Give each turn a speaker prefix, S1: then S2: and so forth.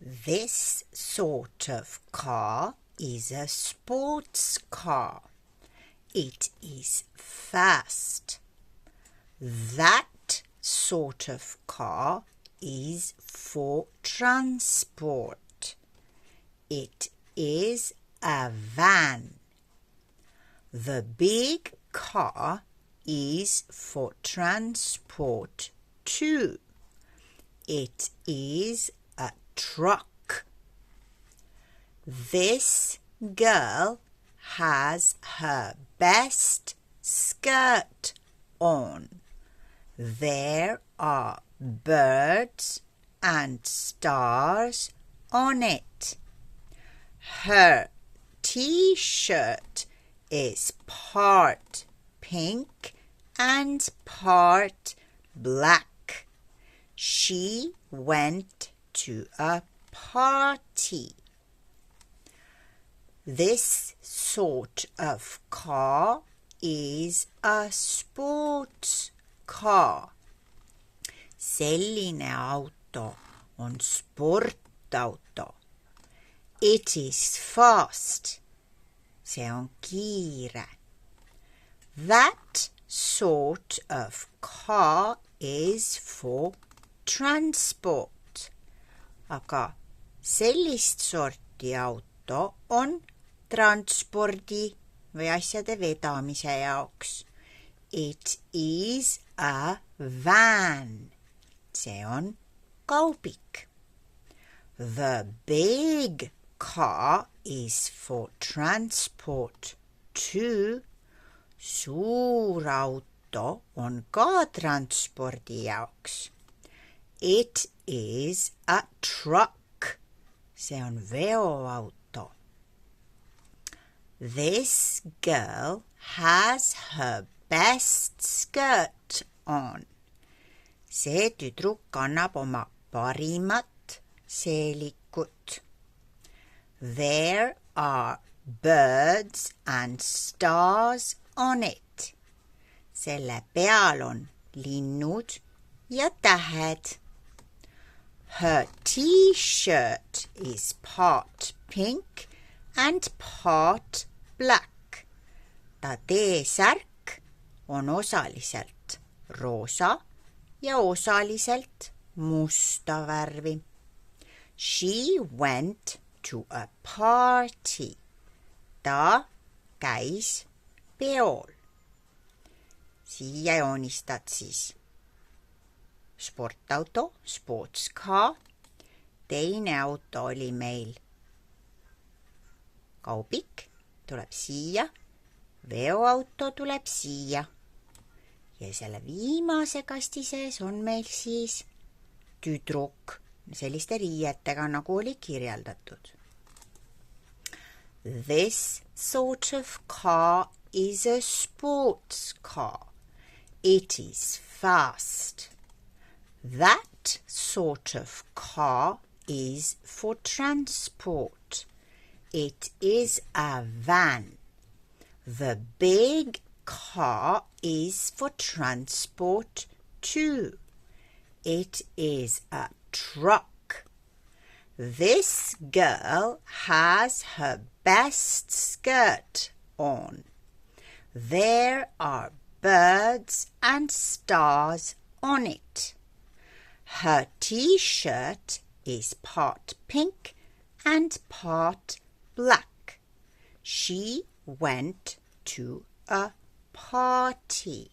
S1: This sort of car is a sports car. It is fast. That sort of car is for transport. It is a van. The big car is for transport too. It is a truck. This girl has her best skirt on. There are birds and stars on it. Her t-shirt is part pink and part black. She went to a party. This sort of car is a sports car. Selline auto on sportauto. It is fast. See on kiire. That sort of car is for transport. Aga sellist sorti auto on transpordi või asjade vedamise jaoks. It is a van. See on kaubik. The big car is for transport too. Suur auto on ka transpordi jaoks. It is a truck. See on veoauto. This girl has her best skirt on. See tüdruk kannab oma parimat seelikut. There are birds and stars on it. Selle peal on linnud ja tähed. Her t-shirt is part pink and part black. Ta T-särk on osaliselt roosa ja osaliselt musta värvi. She went to a party. Ta käis peol. Siia joonistad siis sportauto, sports car. Teine auto oli meil kaubik, tuleb siia. Veoauto tuleb siia. Ja selle viimase kasti sees on meil siis tüdruk selliste riietega, nagu oli kirjeldatud. This sort of car is a sports car. It is fast. That sort of car is for transport. It is a van. The big car is for transport too. It is a truck. This girl has her best skirt on. There are birds and stars on it. Her t-shirt is part pink and part black. She went to a party.